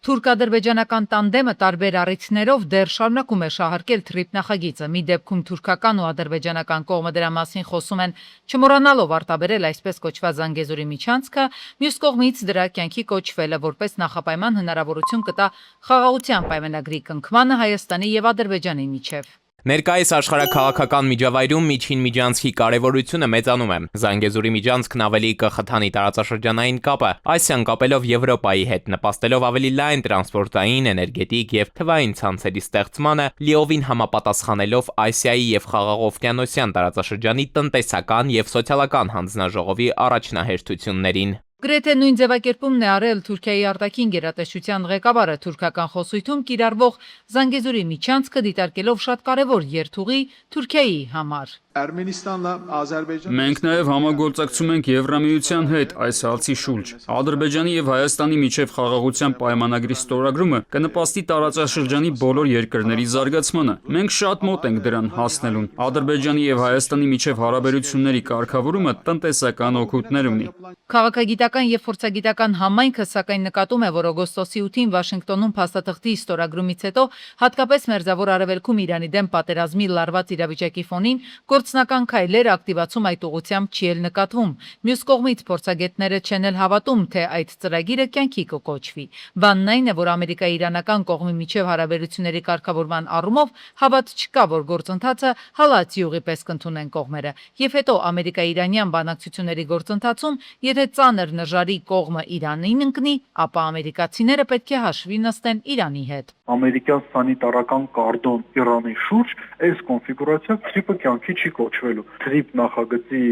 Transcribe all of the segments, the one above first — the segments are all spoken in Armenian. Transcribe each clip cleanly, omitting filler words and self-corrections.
Թուրք-ադրբեջանական տանդեմը տարբեր առիթներով դեռ շարունակում է շահարկել թրիփ նախագիծը։ Մի դեպքում թուրքական ու ադրբեջանական կողմը դրա մասին խոսում են չմոռանալով արտաբերել այսպես կոչված Զանգեզուրի միջանցքը, մյուս կողմից դրա կյանքի կոչվելը որպես նախապայման հնարավորություն կտա խաղաղության պայմանագրի կնքմանը Հայաստանի եւ Ադրբեջանի միջև։ Ներկայիս աշխարհաքաղաքական միջավայրում միջին միջանցքի կարևորությունը մեծանում է։ Զանգեզուրի միջանցքն ավելի կխթանի տարածաշրջանային կապը, Ասիան կապելով Եվրոպայի հետ, նպաստելով ավելի լայն տրանսպորտային, էներգետիկ եւ թվային ցանցերի ստեղծմանը, լիովին համապատասխանելով Ասիայի եւ Խաղաղօվկիանոսյան տարածաշրջանի տնտեսական եւ սոցիալական հանձնաժողովի առաջնահերթություններին։ Գրեթե նույն ձևակերպումն է արել Թուրքիայի արտաքին գերատեսչության ղեկավարը թուրքական խոսույթում կիրառվող Զանգեզուրի միջանցքը դիտարկելով շատ կարևոր երթուղի Թուրքիայի համար։ Մենք նաև համագործակցում ենք Եվրամիության հետ այս հարցի շուրջ։ Ադրբեջանի եւ Հայաստանի միջև խաղաղության պայմանագրի ստորագրումը կնպաստի տարածաշրջանի բոլոր երկրների զարգացմանը։ Մենք շատ մոտ ենք դրան հասնելուն։ Ադրբեջանի եւ Հայաստանի միջև հարաբերությունների կարգավորումը տնտեսական օգուտներ ունի։ Քաղաքագիտական եւ փորձագիտական համայնքը սակայն նկատում է, որ օգոստոսի 8-ին Վաշինգտոնում փաստաթղթի ստորագրումից հետո, հատկապես Մերձավոր Արևելքում Իրանի դեմ պատերազմի լարված իրավիճակի ֆոնին, գործնական քայլեր ակտիվացում այդ ուղղությամբ չի էլ նկատվում։ Մյուս կողմից փորձագետները չեն էլ հավատում, թե այդ ծրագիրը կյանքի կկոչվի։ Բանն այն է, որ ամերիկա-իրանական կողմի միջև հարաբերությունների կարգավորման առումով հավատ չկա, որ գործընթացը հալած յուղի պես կընդունեն կողմերը։ Եվ հետո ամերիկա-իրանյան բանակցությունների գործընթացում, եթե ծանր նժարի կողմը Իրանին ընկնի, ապա ամերիկացիները պետք է հաշվի նստեն Իրանի հետ։ Ամերիկյան սանիտարական կարդոն Իրանի շուրջ այս կոնֆիգուրացիայով թրիփը կյանքի չի կոչվելու։ Թրիփ նախագծի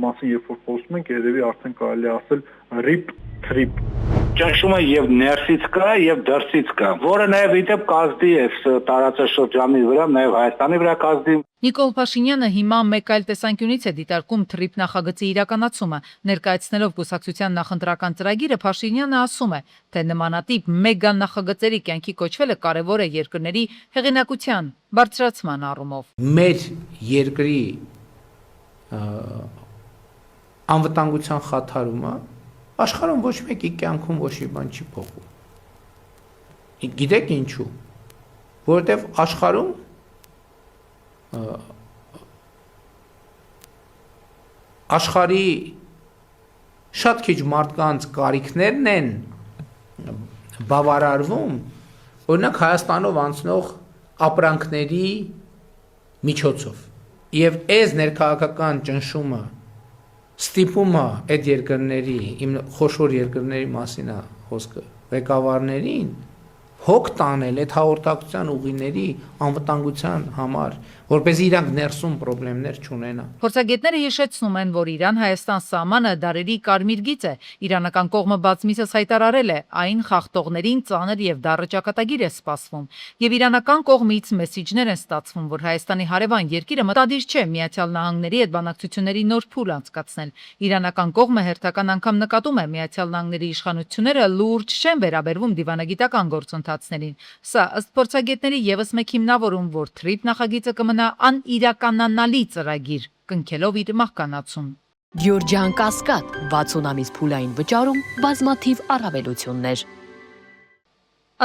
մասին երբ որ խոսում ենք, երևի արդեն կարելի է ասել RIP թրիփ։ Ճնշումը եւ ներսից կա եւ դրսից կա, որը նաեւ իդեպ կազդի է տարածաշրջանի վրա, նաեւ Հայաստանի վրա կազդի։ Նիկոլ Փաշինյանը հիմա մեկ այլ տեսանկյունից է դիտարկում թրիփ նախագծի իրականացումը։ Ներկայացնելով կուսակցության նախընտրական ծրագիրը, Փաշինյանը ասում է, թե նմանատիպ մեգա նախագծերի կյանքի կոչվելը կարևոր է երկրների հեղինակության բարձրացման առումով։ Մեր երկրի անվտանգության խաթարումը աշխարհում ոչ մեկի կյանքում ոչ մի բան չի փոխում։ Գիտեք ինչու։ Որովհետև աշխարհում աշխարհի շատ քիչ մարդկանց կարիքներն են բավարարվում, օրինակ Հայաստանով անցնող ապրանքների միջոցով։ Եվ այս ներքաղաքական ճնշումը ստիպումը այդ երկրների, իմ խոշոր երկրների մասին է խոսքը, ղեկավարներին հոգ տանել այդ հաղորդակցության ուղիների անվտանգության համար, որպեսզի իրանք ներսում խնդիրներ չունենան։ Փորձագետները հիշեցնում են, որ Իրան-Հայաստան սահմանը դարերի կարմիր գիծ է։ Իրանական կողմը բազմիցս հայտարարել է, այն խախտողներին ծանր եւ դառը ճակատագիր է սպասվում։ Եվ իրանական կողմից մեսիջներ են ստացվում, որ Հայաստանի հարևան երկիրը մտադիր չէ Միացյալ Նահանգների հետ բանակցությունների նոր փուլ անցկացնել։ Իրանական կողմը հերթական անգամ նկատում է Միացյալ Նահանգների իշխանությունները լուրջ չեն վերաբերվում դիվանագիտական գործընթացներին։ Սա ըստ փորձագետների եւս մեկ հիմնավորում, որ թրիփ նախագիծը կմնա անիրականանալի ծրագիր, կնքելով իր մահկանացուն։ Գյորջյան Կասկադ 60 ամիս փուլային վճարում բազմաթիվ առավելություններ։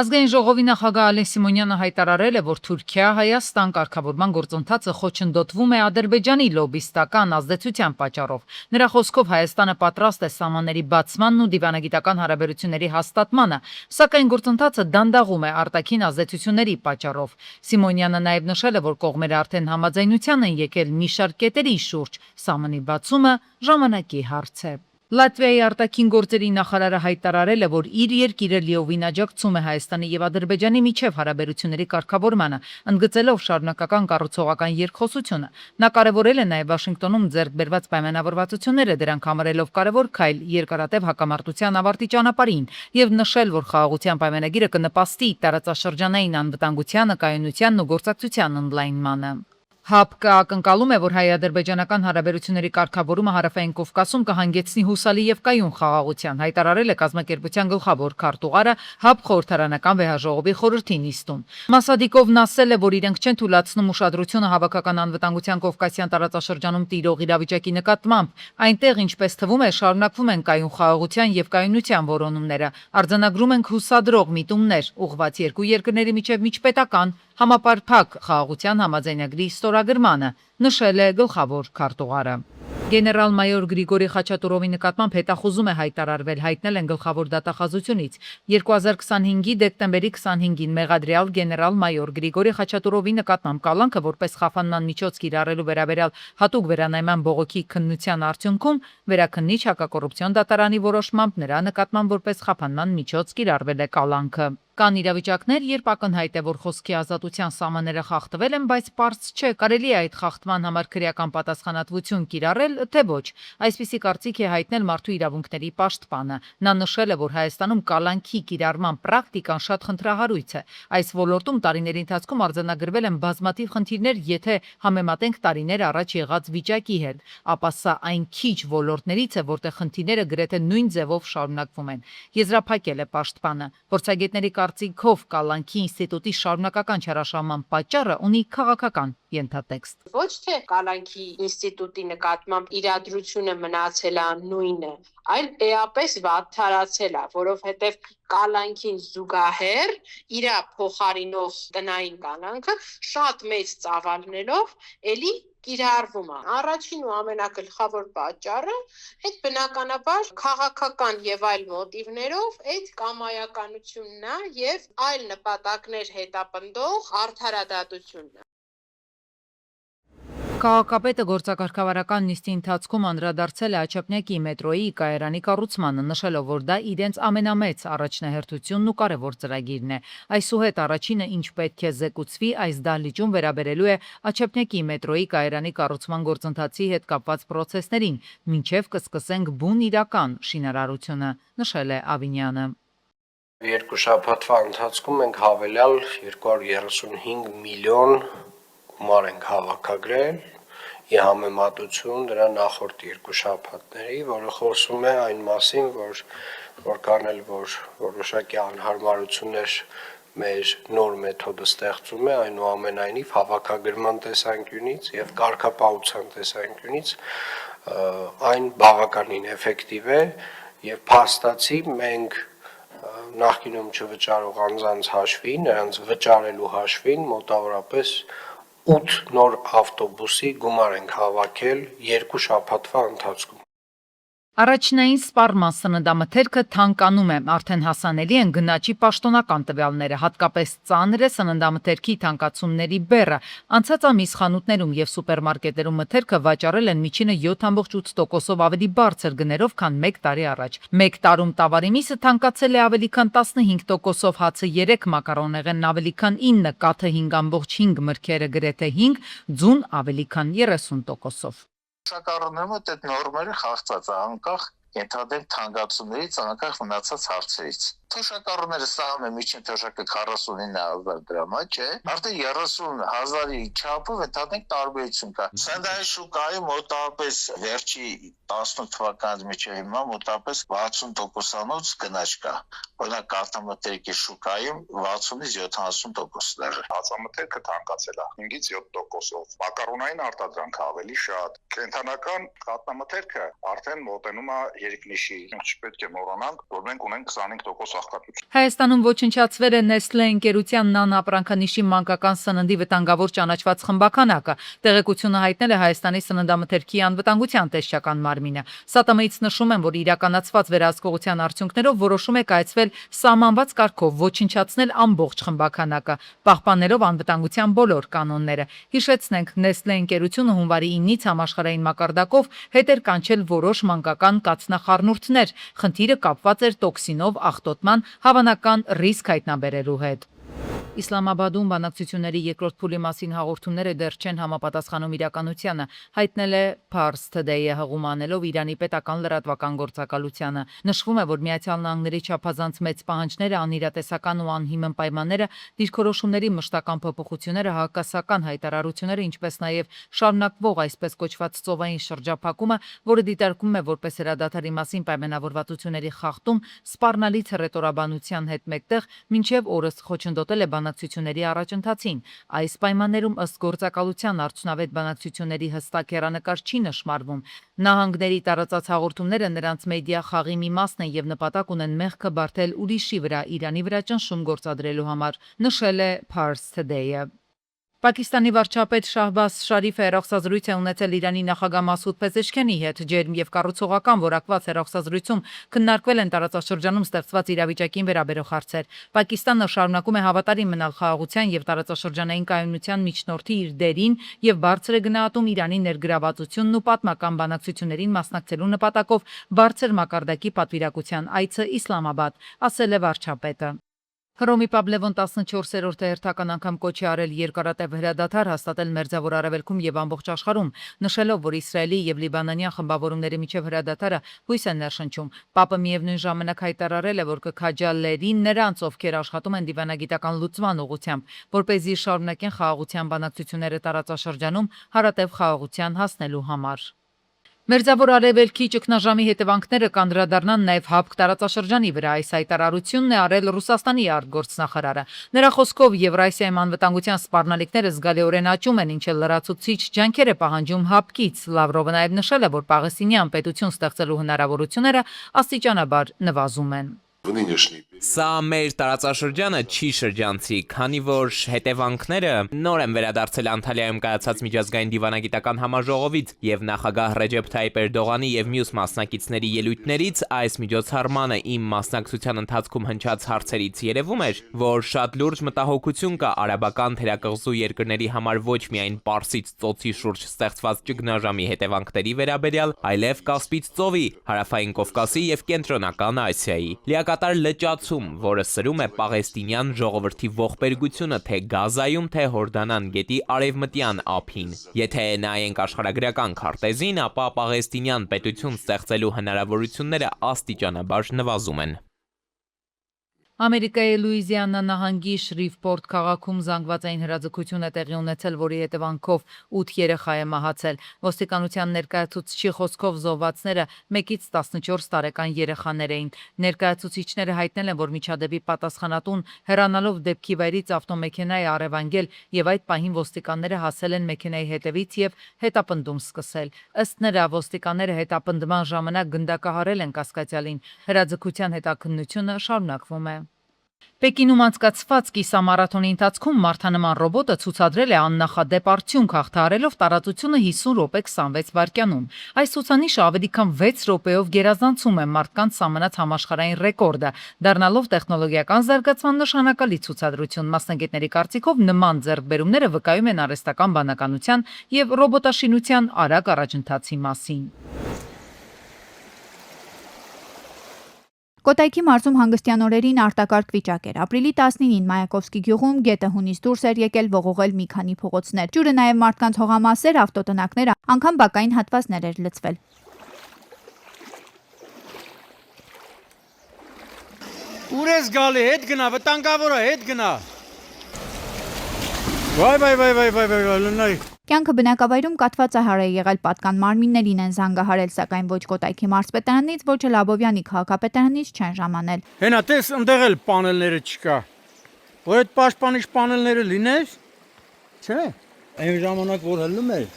Ազգային ժողովի նախագահ Ալեն Սիմոնյանը հայտարարել է, որ Թուրքիա-Հայաստան կարգավորման գործընթացը խոչընդոտվում է Ադրբեջանի լոբիստական ազդեցության պատճառով։ Նրա խոսքով Հայաստանը պատրաստ է սահմանների բացմանն ու դիվանագիտական հարաբերությունների հաստատմանը, սակայն գործընթացը դանդաղում է արտաքին ազդեցությունների պատճառով։ Սիմոնյանը նաև նշել է, որ կողմերը արդեն համաձայնության են եկել մի շարք կետերի շուրջ, սահմանի բացումը ժամանակի հարց է։ Լատվիայի արտաքին գործերի նախարարը հայտարարել է, որ իր երկիրը լիովին աջակցում է Հայաստանի եւ Ադրբեջանի միջև հարաբերությունների կարգավորմանը, ընդգծելով շարունակական կառուցողական երկխոսությունը։ Նա կարևորել է նաեւ Վաշինգտոնում ձեռք բերված պայմանավորվածությունները, դրանք համարելով կարևոր քայլ երկարատև հակամարտության ավարտի ճանապարհին եւ նշել, որ խաղաղության պայմանագիրը կնպաստի տարածաշրջանային անվտանգությանը, կայունությանն ու գործակցության ընդլայնմանը։ ՀԱՊԿ ակնկալում է, որ հայ-ադրբեջանական հարաբերությունների կարգավորումը Հարավային Կովկասում կհանգեցնի հուսալի եւ կայուն խաղաղության, հայտարարել է կազմակերպության գլխավոր քարտուղարը ՀԱՊ խորհրդարանական վեհաժողովի խորհրդի նիստում։ Մասադիկովն ասել է, որ իրենք չեն թույլատրում ուշադրությունը հավաքական անվտանգության Կովկասյան տարածաշրջանում տիրող իրավիճակի նկատմամբ։ Այնտեղ, ինչպես թվում է, շարունակվում են կայուն խաղաղության եւ կայունության որոնումները։ Արձանագրում ենք հուսադրող միտումներ, ուղղված երկու երկրների միջև միջպետական համապարփակ խաղաղության համաձայնագրի ստորագրմանը, նշել է գլխավոր քարտուղարը։ Գեներալ-մայոր Գրիգորի Խաչատուրովի նկատմամբ հետախուզում է հայտարարվել, հայտնել են գլխավոր դատախազությունից։ 2025-ի դեկտեմբերի 25-ին մեղադրյալ գեներալ-մայոր Գրիգորի Խաչատուրովի նկատմամբ կալանքը որպես խափանման միջոց կիրառելու վերաբերյալ հատուկ վերանայման բողոքի քննության արդյունքում վերաքննիչ հակակոռուպցիոն դատարանի որոշմամբ նրա նկատմամբ որպես խափանման միջոց կիրառվել է կալանքը։ Կան իրավիճակներ, երբ ակնհայտ է, որ խոսքի ազատության սահմանները խախտվել են, բայց պարզ չէ, կարելի է այդ խախտման համար քրեական պատասխանատվություն կիրառել, թե ոչ։ Այսպիսի կարծիք է հայտնել Մարդու իրավունքների պաշտպանը։ Նա նշել է, որ Հայաստանում կալանքի կիրառման պրակտիկան շատ խնդրահարույց է։ Այս ոլորտում տարիների ընթացքում արձանագրվել են բազմաթիվ խնդիրներ, եթե համեմատենք տարիներ առաջ եղած վիճակի հետ, ապա սա այն քիչ ոլորտներից է, որտեղ խնդիրները գրեթե նույն ձևով շարունակվում են։ Եզրափակել է պաշտպանը։ Փորձագետների կարծիքով կալանքի ինստիտուտի շարունակական չհրաշալման պատճառը ունի քաղաքական ենթատեքստ։ Ոչ թե կալանքի ինստիտուտի նկատմամբ իրադրությունը մնացել է նույնը, այլ էապես վատթարացել է, որովհետև կալանքին զուգահեռ իր փոխարինող տնային կալանքը շատ մեծ ծավալներով էլի կիրառվում է։ Առաջին ու ամենագլխավոր պատճառը այդ բնականաբար քաղաքական եւ այլ մոտիվներով այդ կամայականությունն է եւ այլ նպատակներ հետապնդող արդարադատությունն է։ Քաղաքապետը գործակարգավարական նիստի ընթացքում անդրադարձել է Աչափնյակի մետրոյի կայարանի կառուցմանը, նշելով, որ դա իրենց ամենամեծ առաջնահերթությունն ու կարևոր ծրագիրն է։ Այսուհետ առաջինը, ինչ պետք է զեկուցվի այս դահլիճում վերաբերելու է Աչափնյակի մետրոյի կայարանի կառուցման գործընթացի հետ կապված պրոցեսներին, մինչև կսկսենք բուն իրական շինարարությունը, նշել է Ավինյանը։ Երկու շաբաթվա ընթացքում մենք հավելյալ 235 միլիոն գումար ենք հավաքագրել ի համեմատություն դրա նախորդ երկու շաբաթների, որը խոսում է այն մասին, որ կան էլ որոշակի անհարմարություններ մեր նոր մեթոդը ստեղծում է, այնուամենայնիվ հավաքագրման տեսանկյունից եւ կարգապահության տեսանկյունից այն բավականին էֆեկտիվ է եւ փաստացի մենք նախկինում չվճարող անձանց հաշվին, նրանց վճարելու հաշվին մոտավորապես 8 նոր ավտոբուսի գումար ենք հավաքել երկու շաբաթվա ընթացքում։ Առաջնային սպառման սննդամթերքը թանկանում է, արդեն հասանելի են գնաճի պաշտոնական տվյալները, հատկապես ծանր է սննդամթերքի թանկացումների բեռը։ Անցած ամիս խանութներում եւ սուպերմարկետերում մթերքը վաճառել են միջինը 7.8%-ով ավելի բարձր գներով, քան 1 տարի առաջ։ 1 տարում տավարի միսը թանկացել է ավելի քան 15%-ով, հացը 3, մակարոնեղենն ավելի քան 9, կաթը 5.5, մրգերը գրեթե 5, ձուն ավելի քան 30%-ով։ Շաքարներում այդ նորմերը խախտված է, անկախ ենթադրենք թանկացումներից, անկախ մնացած հարցերից։ Թոշակառուները ստանում են միջին թոշակը 49,000 դրամ, չէ՞։ Արդեն 30,000-ի չափով ենթադրենք տարբերություն կա։ Սննդային շուկայում մոտավորապես վերջի 18 թվականից մինչև հիմա մոտավորապես 60%-անոց գնաճ կա։ Օրինակ կաթամթերքի շուկայում 60-ից 70% դեռ։ Հացամթերքը թանկացել է 5-ից 7%-ով։ Մակարոնային արտադրանքը ավելի շատ։ Կենթանական կաթամթերքը արդեն մոտենում է երկնիշի։ Չպետք է մոռանանք, որ մենք ունենք 25% աղքատություն։ Հայաստանում ոչնչացվել է Nestlé ընկերության նանապրանքանիշի մանկական սննդի վտանգավոր ճանաչված խմբականակը։ Տեղեկությունը հայտնել է Հայաստանի սննդամթերքի անվտանգության տեսչական մարմինը։ ՍԱՏՄ-ից նշում են, որ իրականացված վերահսկողության արդյունքներով որոշում է կայացվել սահմանված կարգով ոչնչացնել ամբողջ խմբականակը, պահպանելով անվտանգության բոլոր կանոնները։ Հիշեցնենք, Nestlé ընկերությունը հունվարի 9-ից համաշխարհային մակարդակով հետ էր կանչել որոշ մանկական կաթնախառնուրդներ։ Խնդիրը կապված էր տոքսինով աղտոտման հավանական ռիսկ հայտնաբերելու հետ։ Իսլամաբադում բանակցությունների երկրորդ փուլի մասին հաղորդումները դեռ չեն համապատասխանում իրականությանը, հայտնել է Pars Today-ը հղում անելով Իրանի պետական լրատվական գործակալությանը։ Նշվում է, որ Միացյալ Նահանգների չափազանց մեծ պահանջները, անիրատեսական ու անհիմն պայմանները, դիրքորոշումների մշտական փոփոխությունները, հակասական հայտարարությունները, ինչպես նաև շարունակվող այսպես կոչված ծովային շրջափակումը, որը դիտարկվում է որպես հրադադարի մասին պայմանավորվածությունների խախտում, սպառնալից հռետորաբանության հետ մեկտեղ, մինչև օրս խոչընդոտել է բանակցությունների առաջընթացին։ Այս պայմաններում ըստ գործակալության արդյունավետ բանակցությունների հստակ հեռանկար չի նշմարվում։ Նահանգների տարածած հաղորդումները նրանց մեդիա խաղի մի մասն են եւ նպատակ ունեն մեղքը բարթել ուրիշի վրա, Իրանի վրա ճնշում գործադրելու համար, նշել է Pars Today-ը։ Պակիստանի վարչապետ Շահբազ Շարիֆը հեռախոսազրույց է ունեցել Իրանի նախագահ Մասուդ Փեզեշքիանի հետ։ Ջերմ եւ կառուցողական որակված հեռախոսազրույցում քննարկվել են տարածաշրջանում ստեղծված իրավիճակին վերաբերող հարցեր։ Պակիստանը շարունակում է հավատարիմ մնալ խաղաղության եւ տարածաշրջանային կայունության միջնորդի իր դերին եւ բարձր է գնահատում Իրանի ներգրավվածությունն ու պատմական բանակցություններին մասնակցելու նպատակով բարձր մակարդակի պատվիրակության այցը Իսլամաբադ, ասել է վարչապետը։ Հռոմի Պաբլևոն 14-րդ հերթական անգամ կոչ է արել երկարատև հրադադար հաստատել Մերձավոր Արևելքում եւ ամբողջ աշխարհում, նշելով, որ Իսրայելի եւ լիբանանյան խմբավորումների միջև հրադադարը հույս է ներշնչում։ Պապը միևնույն ժամանակ հայտարարել է, որ կքաջալերի նրանց, ովքեր աշխատում են դիվանագիտական լուծման ուղղությամբ, որպեսզի շարունակեն խաղաղության բանակցությունները տարածաշրջանում հարատև խաղաղության հասնելու համար։ Մերձավոր Արևելքի ճգնաժամի հետևանքները կանդրադառնան նաև Հաբք տարածաշրջանի վրա, այս հայտարարությունն է արել Ռուսաստանի արտգործնախարարը։ Նրա խոսքով Եվրասիայում անվտանգության սպառնալիքները զգալիորեն աճում են, ինչը լրացուցիչ ջանքեր է պահանջում Հաբկից։ Լավրովը նաև նշել է, որ Պաղեստինյան պետություն ստեղծելու հնարավորությունները աստիճանաբար նվազում են։ Սա մեր տարածաշրջանը չի շրջանցի, քանի որ հետևանքները նոր են վերադարձել Անտալիայում կայացած միջազգային դիվանագիտական համաժողովից եւ նախագահ Ռեջեփ Թայիպ Էրդողանի եւ մյուս մասնակիցների ելույթներից այս միջոցառմանը իմ մասնակցության ընթացքում հնչած հարցերից երևում էր, որ շատ լուրջ մտահոգություն կա արաբական թերակղզու երկրների համար ոչ միայն Պարսից ծոցի շուրջ ստեղծված ճգնաժամի հետևանքների վերաբերյալ, այլև Կասպից ծովի, Հարավային Կովկասի եւ Կենտրոնական Ասիայի։ Կատար լճացում, որը սրում է պաղեստինյան ժողովրդի ողբերգությունը թե Գազայում, թե Հորդանան գետի արևմտյան ափին։ Եթե նայենք աշխարհագրական քարտեզին, ապա պաղեստինյան պետություն ստեղծելու հնարավորությունները աստիճանաբար նվազում են։ Ամերիկայի Լուիզիանա նահանգի Շրիվպորտ քաղաքում զանգվածային հրաձգություն է տեղի ունեցել, որի հետևանքով 8 երեխա է մահացել։ Ոստիկանության ներկայացուցիչի խոսքով զոհվածները 1-ից 14 տարեկան երեխաներ էին։ Ներկայացուցիչները հայտնել են, որ միջադեպի պատասխանատուն հեռանալով դեպքի վայրից ավտոմեքենա է առևանգել եւ այդ պահին ոստիկանները հասել են մեքենայի հետևից եւ հետապնդում սկսել։ Ըստ նրա, ոստիկանները հետապնդման ժամանակ գնդակահարել են կասկածյալին։ Հրաձգության հետաքննությունը շարունակվում է։ Պեկինում անցկացված կիսամարաթոնի ընթացքում մարդանման ռոբոտը ցուցադրել է աննախադեպ արդյունք, հաղթահարելով տարածությունը 50 րոպե 26 վայրկյանում։ Այս ցուցանիշը ավելի քան 6 րոպեով գերազանցում է մարդկանց սահմանած համաշխարհային ռեկորդը, դառնալով տեխնոլոգիական զարգացման նշանակալի ցուցադրություն։ Մասնագետների կարծիքով նման ձեռքբերումները վկայում են արհեստական բանականության եւ ռոբոտաշինության արագ առաջընթացի մասին։ Կոտայքի մարզում հանգստյան օրերին արտակարգ վիճակ էր։ Ապրիլի 19-ին Մայակովսկի գյուղում գետը հունից դուրս էր եկել ողողել մի քանի փողոցներ։ Ջուրը նաև մարդկանց հողամասեր, ավտոտնակներ, անգամ բակային հատվածներ էր լցվել։ Ուր ես գալի, հետ գնա, վտանգավոր է, հետ գնա։ Վայ, լնայ։ Կյանքը բնակավայրում կաթվածահար է եղել, պատկան մարմիններին են զանգահարել, սակայն ոչ Կոտայքի մարզպետարանից, ոչ էլ Աբովյանի քաղաքապետարանից չեն ժամանել։ Հենա, տես ընդեղ էլ պանելները չկա։ Որ այդ պաշտպանիչ պանելները լիներ, չէ։ Այն ժամանակ որ հլնում էր,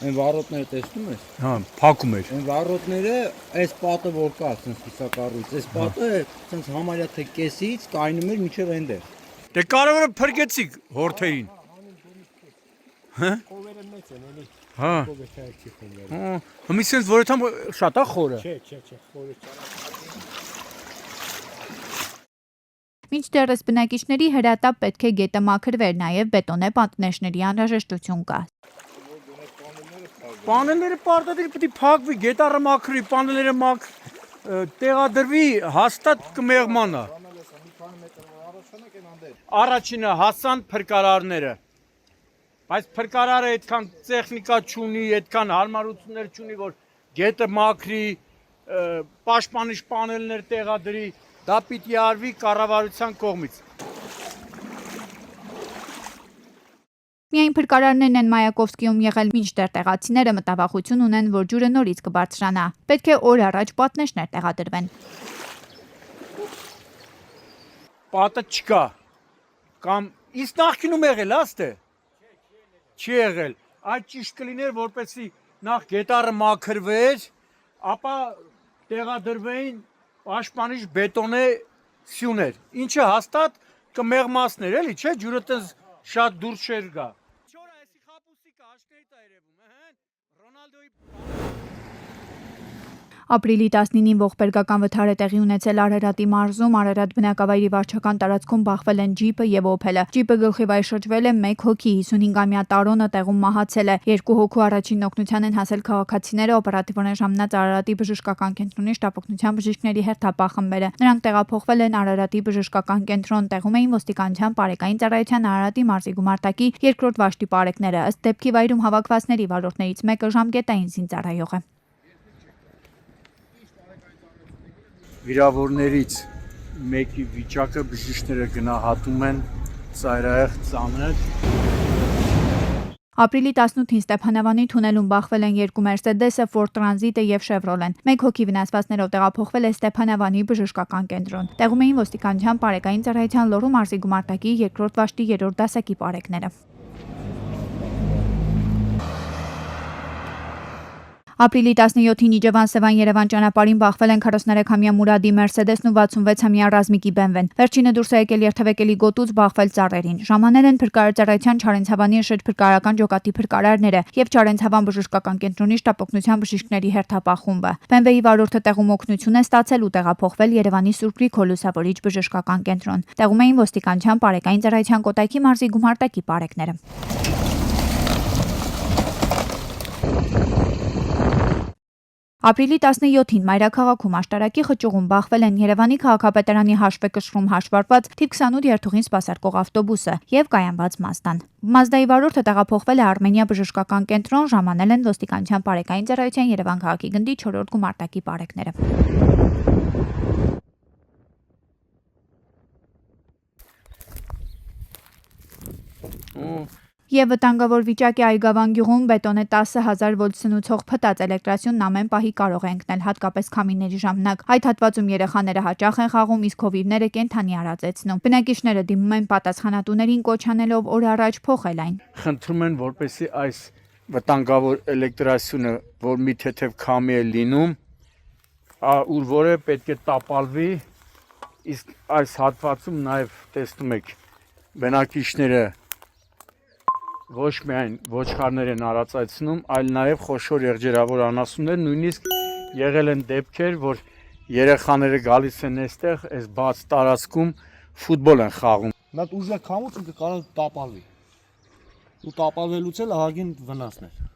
այն վառոտները տեսնում ես։ Հա, փակում էր։ Այն վառոտները, այս պատը որ կա, ասենց հուսակառույց, այս պատը ասենց համարյա թե կեսից կայնում էր մինչև այնտեղ։ Դե կարևորը փրկեցիք հորթեին։ Հա։ Կովերը մեծ են, էլի։ Հա։ Կովերը չի խորը։ Հա, մի sense որ այդամ շատ է խորը։ Չէ, խորը չէ։ Մինչդեռ ըստ բնակիչների հրատապ պետք է գետը մաքրվեր, նաև բետոնե պատնեշների անհրաժեշտություն կա։ Պանելները պարտադիր պետք է փակվի, գետարը մաքրի, պանելները տեղադրվի, հաստատ կմեղմանա։ Առաջինը հասան փրկարարները։ Բայց փրկարարը այդքան տեխնիկա չունի, այդքան հարմարություններ չունի, որ գետը մաքրի, պաշտպանիչ պանելներ տեղադրի, դա պիտի արվի կառավարության կողմից։ Միայն փրկարարներն են Մայակովսկիում եղել, մինչդեռ տեղացիները մտավախություն ունեն, որ ջուրը նորից կբարձրանա։ Պետք է օր առաջ պատնեշներ տեղադրվեն։ Պատը չկա։ Կամ իսկ նախկինում եղել աստե։ Չի եղել։ Այդ ճիշտ կլիներ, որպեսզի նախ գետառը մաքրվեր, ապա տեղադրվեին պաշտպանիչ բետոնե սյուներ, ինչը հաստատ կմեղմացներ, էլի, չէ, ջուրը տես շատ դուրս չէր գա։ Ապրիլի 19-ին ողբերգական վթար է տեղի ունեցել Արարատի մարզում, Արարատ բնակավայրի վարչական տարածքում բախվել են ջիպը եւ օփելը։ Ջիպը գլխի վայր շրջվել է 1 հոգի, 55-ամյա Տարոնը տեղում մահացել է։ 2 հոգու առաջին օգնության են հասել քաղաքացիները, օպերատիվորեն ժամանած Արարատի բժշկական կենտրոնի շտապօգնության բժիշկների հերթապահ խմբերը։ Նրանք տեղափոխվել են Արարատի բժշկական կենտրոն, տեղում էին ոստիկանության բարեկային ծառայության Արարատի մարզի գումարտակի 2-րդ վաշտի պարեկները։ Ըստ դեպքի վայրում հավաքվածների վարորդներից մեկը ժամկետային զինծառայող է։ Վիրավորներից մեկի վիճակը բժիշկները գնահատում են ծայրահեղ ծանր։ Ապրիլի 18-ին Ստեփանավանի թունելում բախվել են 2 Mercedes-ը, Ford Transit-ը եւ Chevrolet-ն։ 1 հոգի վնասվածքներով տեղափոխվել է Ստեփանավանի բժշկական կենտրոն։ Տեղում էին ոստիկանության բարեկային ծառայության Լոռու մարզի գումարտակի 2-րդ վաշտի 3-րդ դասակի պարեկները։ Ապրիլի 17-ին Իջևան-Սևան-Երևան ճանապարհին բախվել են 43-ամյա Մուրադի Mercedes-ն ու 66-ամյա Ռազմիկի BMW-ն։ Վերջինը դուրս է եկել երթևեկելի գոտուց բախվել ծառերին։ Ժամանել են փրկարարծառայության Չարենցավանի շրջփրկարարական ջոկատի փրկարարները եւ Չարենցավան բժշկական կենտրոնի շտապօգնության բժիշկների հերթապահ խումբը։ BMW-ի վարորդը տեղում օգնություն է ստացել ու տեղափոխվել Երևանի Սուրբ Գրիգոր Լուսավորիչ բժշկական կենտրոն։ Տեղում էին ոստիկանության բարեկային ծառայության Կոտայքի մարզի գումարտակի պարեկները։ Ապրիլի 17-ին Մայրաքաղաքում աշտարակի խճուղում բախվել են Երևանի քաղաքապետարանի հաշվեկշռում հաշվարկված թիվ 28 երթուղին սպասարկող ավտոբուսը եւ կայանված Մազդան։ Մազդայի վարորդը տեղափոխվել է Արմենիա բժշկական կենտրոն, ժամանել են ոստիկանության բարեկային ծառայության Երևան քաղաքի գնդի 4-րդ գումարտակի պարեկները։ Եվ վտանգավոր վիճակի Այգավան գյուղում բետոնե 10,000 վոլտ սնուցող փտած էլեկտրասյունն ամեն պահի կարող է ընկնել, հատկապես քամիների ժամանակ։ Այդ հատվածում երեխաները հաճախ են խաղում, իսկ հովիվները կենդանի արածեցնում։ Բնակիչները դիմում են պատասխանատուներին կոչ անելով օր առաջ փոխել այն։ Խնդրում են, որպեսզի այս վտանգավոր էլեկտրասյունը, որ մի թեթև քամի է լինում, ուր որը պետք է տապալվի, իսկ այս հատվածում նաև տեսնում եք բնակիչները ոչ միայն ոչխարներ են արածացնում, այլ նաև խոշոր եղջերավոր անասուններ, նույնիսկ եղել են դեպքեր, որ երեխաները գալիս են այստեղ, այս բաց տարածքում ֆուտբոլ են խաղում։ Նա ուժը քամուց ու կարող տապալվի։ Ու տապալվելուց էլ ահագին վնասներ։